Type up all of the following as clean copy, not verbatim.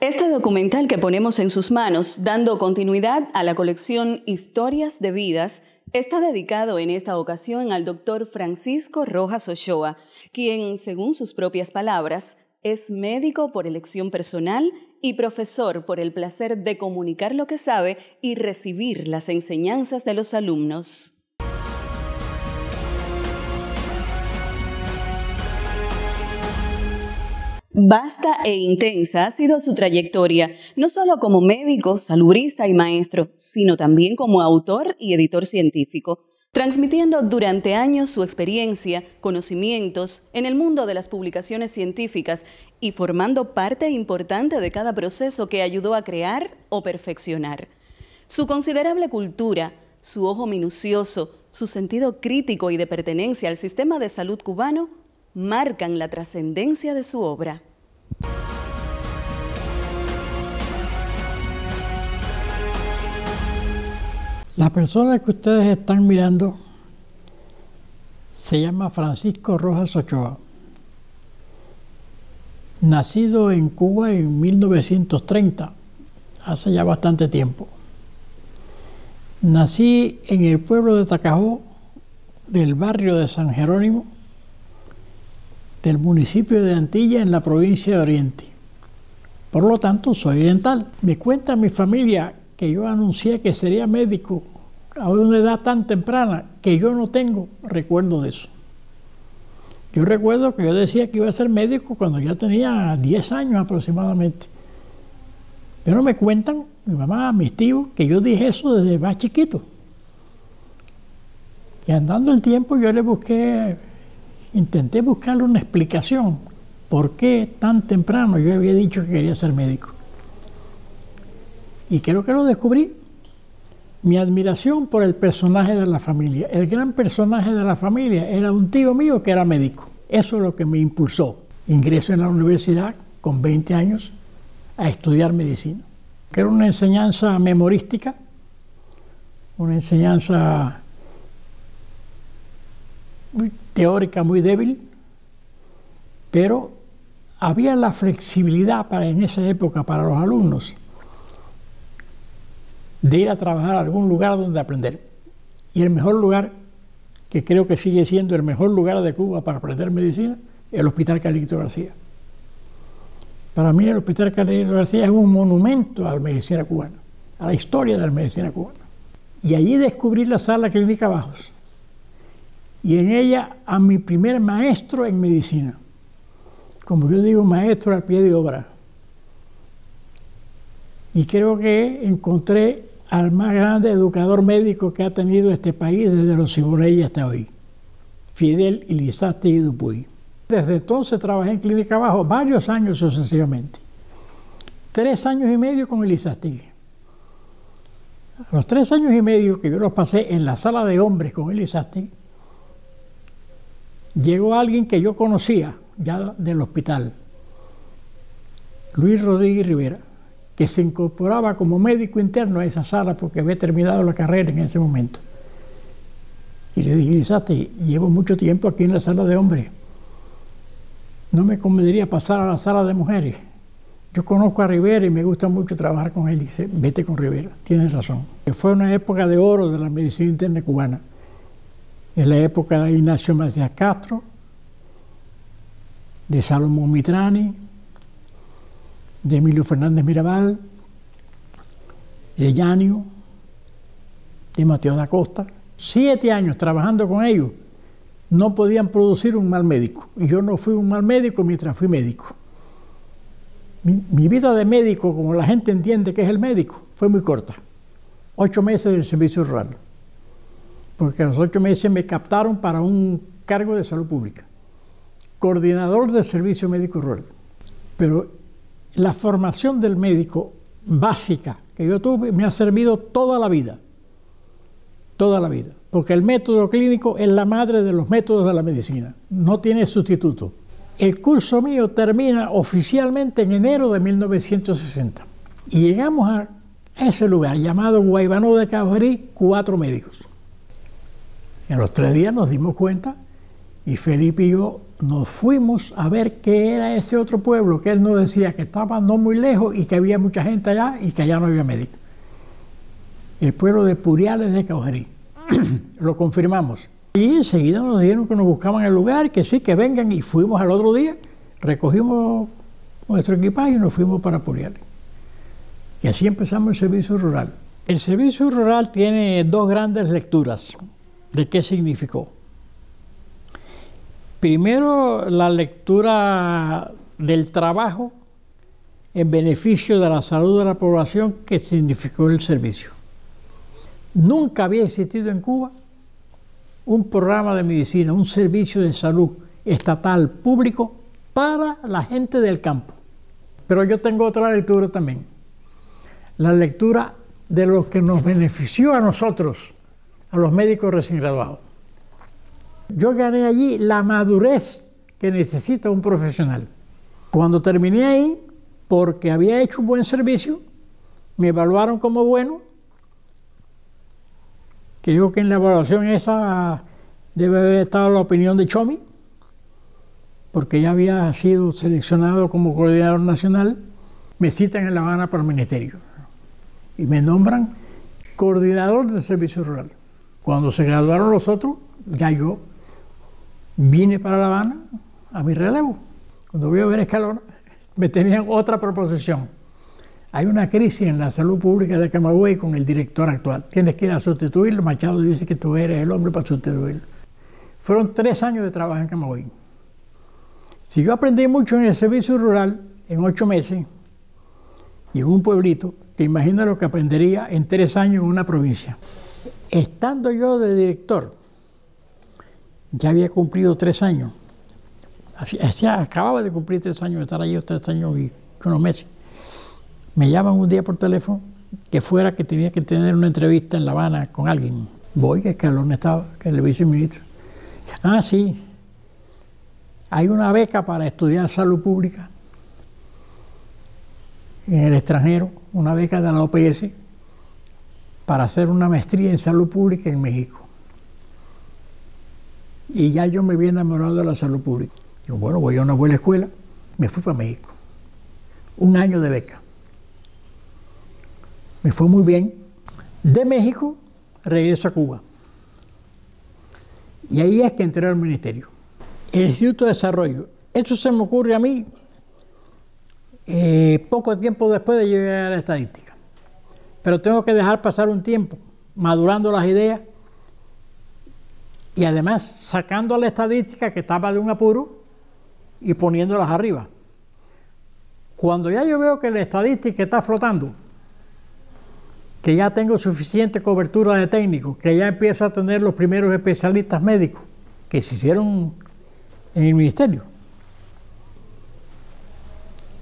Este documental que ponemos en sus manos, dando continuidad a la colección Historias de Vidas, está dedicado en esta ocasión al doctor Francisco Rojas Ochoa, quien, según sus propias palabras, es médico por elección personal y profesor por el placer de comunicar lo que sabe y recibir las enseñanzas de los alumnos. Vasta e intensa ha sido su trayectoria, no solo como médico, salubrista y maestro, sino también como autor y editor científico, transmitiendo durante años su experiencia, conocimientos en el mundo de las publicaciones científicas y formando parte importante de cada proceso que ayudó a crear o perfeccionar. Su considerable cultura, su ojo minucioso, su sentido crítico y de pertenencia al sistema de salud cubano marcan la trascendencia de su obra. La persona que ustedes están mirando se llama Francisco Rojas Ochoa. Nacido en Cuba en 1930, hace ya bastante tiempo. Nací en el pueblo de Tacajó, del barrio de San Jerónimo, del municipio de Antilla, en la provincia de Oriente. Por lo tanto, soy oriental. Me cuenta mi familia que yo anuncié que sería médico a una edad tan temprana que yo no tengo recuerdo de eso. Yo recuerdo que yo decía que iba a ser médico cuando ya tenía 10 años aproximadamente. Pero me cuentan, mi mamá, mis tíos, que yo dije eso desde más chiquito. Y andando el tiempo yo intenté buscarle una explicación por qué tan temprano yo había dicho que quería ser médico. Y creo que lo descubrí. Mi admiración por el personaje de la familia. El gran personaje de la familia era un tío mío que era médico. Eso es lo que me impulsó. Ingreso en la universidad con 20 años a estudiar medicina. Que era una enseñanza memorística, una enseñanza muy teórica, muy débil, pero había la flexibilidad en esa época para los alumnos de ir a trabajar a algún lugar donde aprender. Y el mejor lugar, que creo que sigue siendo el mejor lugar de Cuba para aprender medicina, es el Hospital Carlito García. Para mí el Hospital Carlito García es un monumento a la medicina cubana, a la historia de la medicina cubana. Y allí descubrí la Sala Clínica Bajos. Y en ella a mi primer maestro en medicina. Como yo digo, maestro al pie de obra. Y creo que encontré al más grande educador médico que ha tenido este país desde los Siboney hasta hoy, Fidel Elizástegui Dupuy. Desde entonces trabajé en Clínica Bajo varios años sucesivamente. 3 años y medio con Elizástegui. Los 3 años y medio que yo los pasé en la sala de hombres con Elizástegui, llegó alguien que yo conocía ya del hospital, Luis Rodríguez Rivera, que se incorporaba como médico interno a esa sala porque había terminado la carrera en ese momento. Y le dije, Elizástegui, llevo mucho tiempo aquí en la sala de hombres. ¿No me convendría pasar a la sala de mujeres? Yo conozco a Rivera y me gusta mucho trabajar con él. Y dice, vete con Rivera, tienes razón. Fue una época de oro de la medicina interna cubana. Es la época de Ignacio Macías Castro, de Salomón Mitrani, de Emilio Fernández Mirabal, de Llanio, de Mateo da Costa. 7 años trabajando con ellos, no podían producir un mal médico. Y yo no fui un mal médico mientras fui médico. Mi vida de médico, como la gente entiende que es el médico, fue muy corta. 8 meses del servicio rural. Porque a los 8 meses me captaron para un cargo de salud pública. Coordinador del servicio médico rural. Pero la formación del médico básica que yo tuve me ha servido toda la vida. Toda la vida. Porque el método clínico es la madre de los métodos de la medicina. No tiene sustituto. El curso mío termina oficialmente en enero de 1960. Y llegamos a ese lugar llamado Guaybanó de Cajorí, 4 médicos. En los 3 días nos dimos cuenta Y Felipe y yo nos fuimos a ver qué era ese otro pueblo que él nos decía que estaba no muy lejos y que había mucha gente allá y que allá no había médico. El pueblo de Puriales de Caujerí. Lo confirmamos. Y enseguida nos dijeron que nos buscaban el lugar, que sí, que vengan, y fuimos al otro día, recogimos nuestro equipaje y nos fuimos para Puriales. Y así empezamos el servicio rural. El servicio rural tiene dos grandes lecturas de qué significó. Primero, la lectura del trabajo en beneficio de la salud de la población que significó el servicio. Nunca había existido en Cuba un programa de medicina, un servicio de salud estatal público para la gente del campo. Pero yo tengo otra lectura también, la lectura de lo que nos benefició a nosotros, a los médicos recién graduados. Yo gané allí la madurez que necesita un profesional. Cuando terminé ahí, porque había hecho un buen servicio, me evaluaron como bueno. Creo que en la evaluación esa debe haber estado la opinión de Chomi, porque ya había sido seleccionado como coordinador nacional. Me citan en La Habana para el ministerio y me nombran coordinador del servicio rural. Cuando se graduaron los otros, ya yo vine para La Habana a mi relevo. Cuando voy a ver Escalona, me tenían otra proposición. Hay una crisis en la salud pública de Camagüey con el director actual. Tienes que ir a sustituirlo. Machado dice que tú eres el hombre para sustituirlo. Fueron 3 años de trabajo en Camagüey. Si yo aprendí mucho en el servicio rural en 8 meses y en un pueblito, te imaginas lo que aprendería en 3 años en una provincia. Estando yo de director, ya había cumplido 3 años. Acababa de cumplir 3 años, de estar allí 3 años y unos meses. Me llaman un día por teléfono que fuera que tenía que tener una entrevista en La Habana con alguien. Voy, que Escalona estaba, que es el viceministro. Ah, sí, hay una beca para estudiar salud pública en el extranjero, una beca de la OPS para hacer una maestría en salud pública en México. Y ya yo me había enamorado de la salud pública. Digo, bueno, voy a una buena escuela, me fui para México. 1 año de beca. Me fue muy bien. De México regreso a Cuba. Y ahí es que entré al ministerio. El Instituto de Desarrollo. Esto se me ocurre a mí poco tiempo después de llegar a la estadística. Pero tengo que dejar pasar un tiempo madurando las ideas y además sacando a la estadística que estaba de un apuro y poniéndolas arriba. Cuando ya yo veo que la estadística está flotando, que ya tengo suficiente cobertura de técnicos, que ya empiezo a tener los primeros especialistas médicos que se hicieron en el ministerio,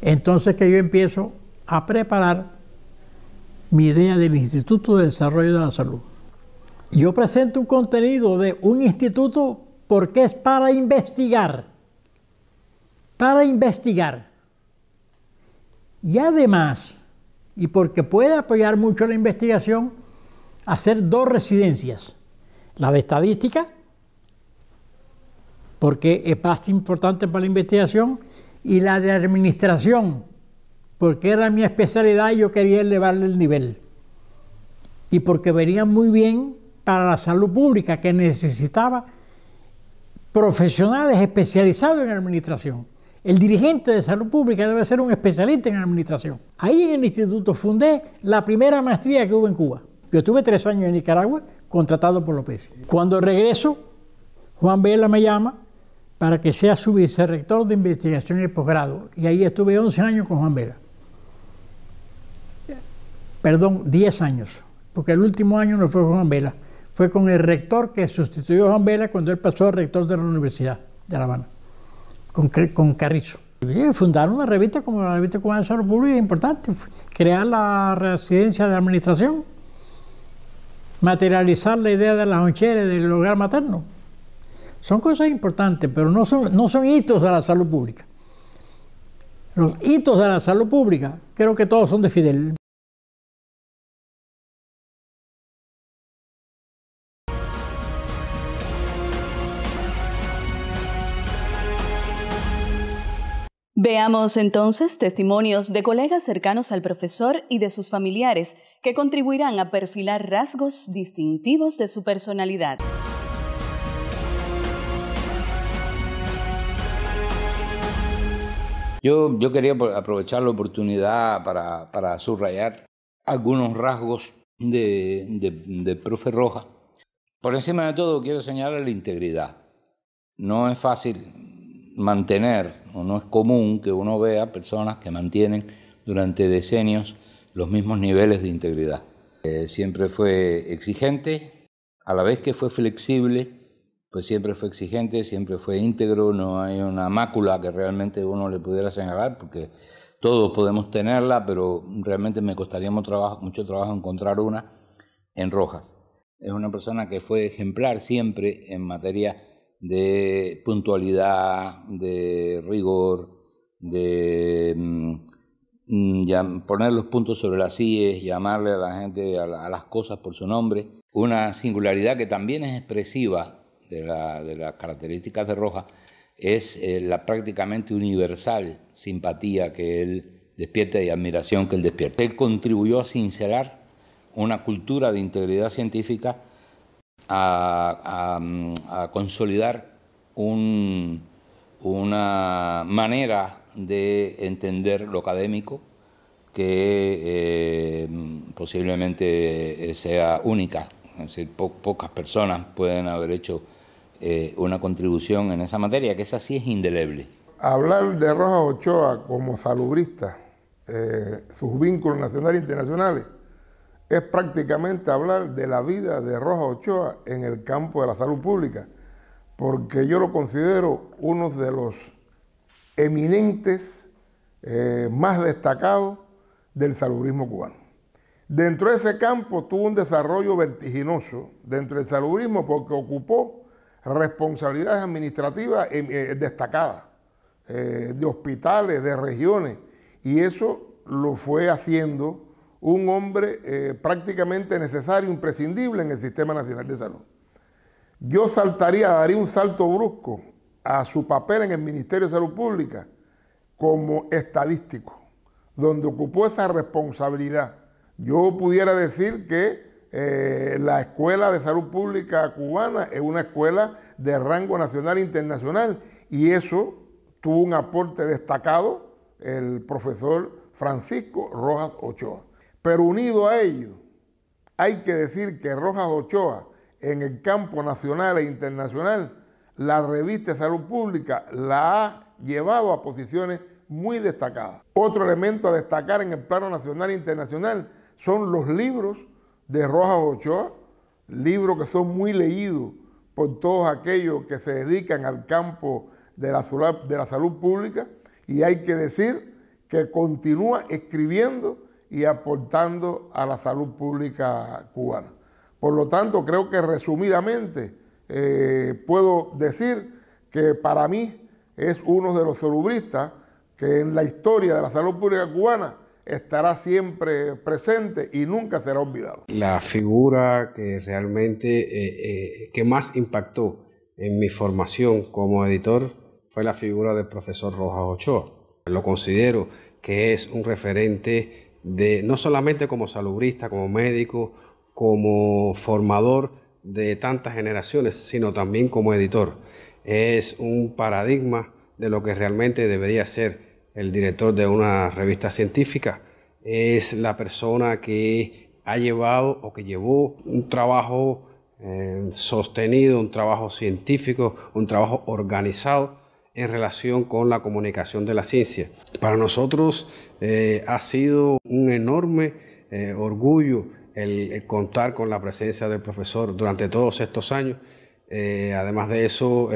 entonces que yo empiezo a preparar mi idea del Instituto de Desarrollo de la Salud. Yo presento un contenido de un instituto porque es para investigar. Para investigar. Y además, y porque puede apoyar mucho la investigación, hacer 2 residencias. La de estadística, porque es más importante para la investigación, y la de administración, porque era mi especialidad y yo quería elevarle el nivel. Y porque venían muy bien para la salud pública, que necesitaba profesionales especializados en administración. El dirigente de salud pública debe ser un especialista en administración. Ahí en el instituto fundé la primera maestría que hubo en Cuba. Yo estuve 3 años en Nicaragua, contratado por López. Cuando regreso, Juan Vela me llama para que sea su vicerrector de investigación y posgrado. Y ahí estuve 11 años con Juan Vela. Perdón, 10 años, porque el último año no fue con Juan Vela, fue con el rector que sustituyó a Juan Vela cuando él pasó a rector de la Universidad de La Habana, con Carrizo. Y fundaron una revista como la Revista Cubana de Salud Pública, importante, crear la residencia de administración, materializar la idea de las oncheras del hogar materno. Son cosas importantes, pero no son hitos de la salud pública. Los hitos de la salud pública, creo que todos son de Fidel. Veamos entonces testimonios de colegas cercanos al profesor y de sus familiares que contribuirán a perfilar rasgos distintivos de su personalidad. Yo quería aprovechar la oportunidad para subrayar algunos rasgos de profe Rojas. Por encima de todo quiero señalar la integridad. No es fácil mantener, o no es común que uno vea personas que mantienen durante decenios los mismos niveles de integridad. Siempre fue exigente, a la vez que fue flexible, pues siempre fue exigente, siempre fue íntegro, no hay una mácula que realmente uno le pudiera señalar, porque todos podemos tenerla, pero realmente me costaría mucho trabajo encontrar una en Rojas. Es una persona que fue ejemplar siempre en materia de puntualidad, de rigor, de poner los puntos sobre las íes, llamarle a la gente, a las cosas por su nombre. Una singularidad que también es expresiva de las características de Rojas es la prácticamente universal simpatía que él despierta y admiración que él despierta. Él contribuyó a cincelar una cultura de integridad científica, a consolidar una manera de entender lo académico que posiblemente sea única. Es decir, pocas personas pueden haber hecho una contribución en esa materia, que esa sí es indeleble. Hablar de Rojas Ochoa como salubrista, sus vínculos nacionales e internacionales, es prácticamente hablar de la vida de Rojas Ochoa en el campo de la salud pública, porque yo lo considero uno de los eminentes más destacados del salubrismo cubano. Dentro de ese campo tuvo un desarrollo vertiginoso dentro del salubrismo porque ocupó responsabilidades administrativas destacadas, de hospitales, de regiones, y eso lo fue haciendo un hombre prácticamente necesario, imprescindible en el Sistema Nacional de Salud. Yo daría un salto brusco a su papel en el Ministerio de Salud Pública como estadístico, donde ocupó esa responsabilidad. Yo pudiera decir que la Escuela de Salud Pública cubana es una escuela de rango nacional e internacional, y eso tuvo un aporte destacado el profesor Francisco Rojas Ochoa. Pero unido a ello, hay que decir que Rojas Ochoa, en el campo nacional e internacional, la revista de Salud Pública la ha llevado a posiciones muy destacadas. Otro elemento a destacar en el plano nacional e internacional son los libros de Rojas Ochoa, libros que son muy leídos por todos aquellos que se dedican al campo de la salud pública, y hay que decir que continúa escribiendo y aportando a la salud pública cubana. Por lo tanto, creo que resumidamente puedo decir que para mí es uno de los salubristas que en la historia de la salud pública cubana estará siempre presente y nunca será olvidado. La figura que realmente que más impactó en mi formación como editor fue la figura del profesor Rojas Ochoa. Lo considero que es un referente no solamente como salubrista, como médico, como formador de tantas generaciones, sino también como editor. Es un paradigma de lo que realmente debería ser el director de una revista científica. Es la persona que ha llevado o que llevó un trabajo sostenido, un trabajo científico, un trabajo organizado en relación con la comunicación de la ciencia. Para nosotros ha sido un enorme orgullo el contar con la presencia del profesor durante todos estos años. Además de eso,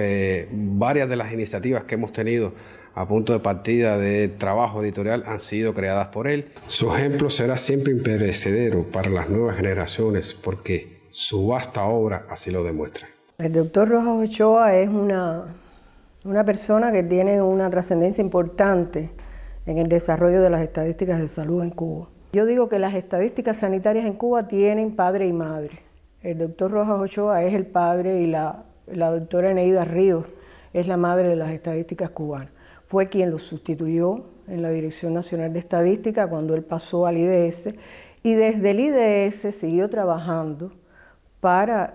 varias de las iniciativas que hemos tenido a punto de partida de trabajo editorial han sido creadas por él. Su ejemplo será siempre imperecedero para las nuevas generaciones porque su vasta obra así lo demuestra. El doctor Rojas Ochoa es una persona que tiene una trascendencia importante en el desarrollo de las estadísticas de salud en Cuba. Yo digo que las estadísticas sanitarias en Cuba tienen padre y madre. El doctor Rojas Ochoa es el padre y la doctora Eneida Ríos es la madre de las estadísticas cubanas. fue quien lo sustituyó en la Dirección Nacional de Estadística cuando él pasó al IDS, y desde el IDS siguió trabajando para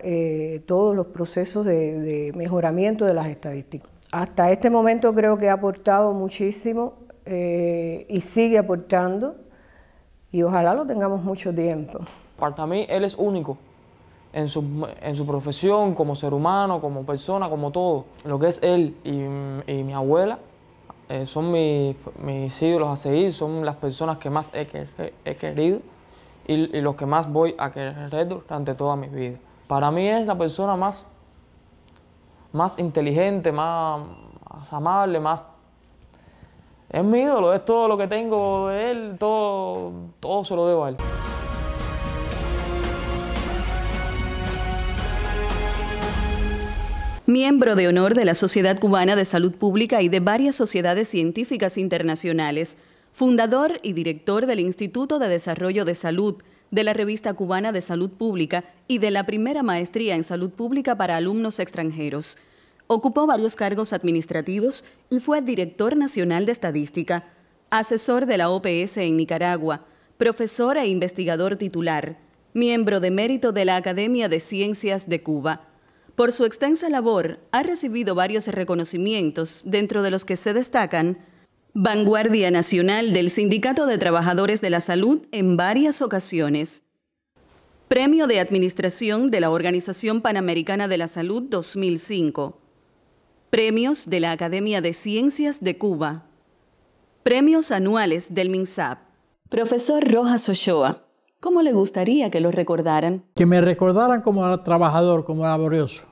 todos los procesos de mejoramiento de las estadísticas. Hasta este momento creo que ha aportado muchísimo y sigue aportando, y ojalá lo tengamos mucho tiempo. Para mí él es único en su profesión, como ser humano, como persona, como todo. Lo que es él y mi abuela son mis ídolos a seguir, son las personas que más he querido y los que más voy a querer durante toda mi vida. Para mí es la persona más inteligente, más amable, es mi ídolo, es todo lo que tengo de él, todo se lo debo a él. Miembro de honor de la Sociedad Cubana de Salud Pública y de varias sociedades científicas internacionales, fundador y director del Instituto de Desarrollo de Salud, de la Revista Cubana de Salud Pública y de la primera maestría en salud pública para alumnos extranjeros. Ocupó varios cargos administrativos y fue director nacional de estadística, asesor de la OPS en Nicaragua, profesor e investigador titular, miembro de mérito de la Academia de Ciencias de Cuba. Por su extensa labor, ha recibido varios reconocimientos, dentro de los que se destacan Vanguardia Nacional del Sindicato de Trabajadores de la Salud en varias ocasiones, Premio de Administración de la Organización Panamericana de la Salud 2005, Premios de la Academia de Ciencias de Cuba, Premios anuales del MINSAP. Profesor Rojas Ochoa, ¿cómo le gustaría que lo recordaran? Que me recordaran como trabajador, como laborioso.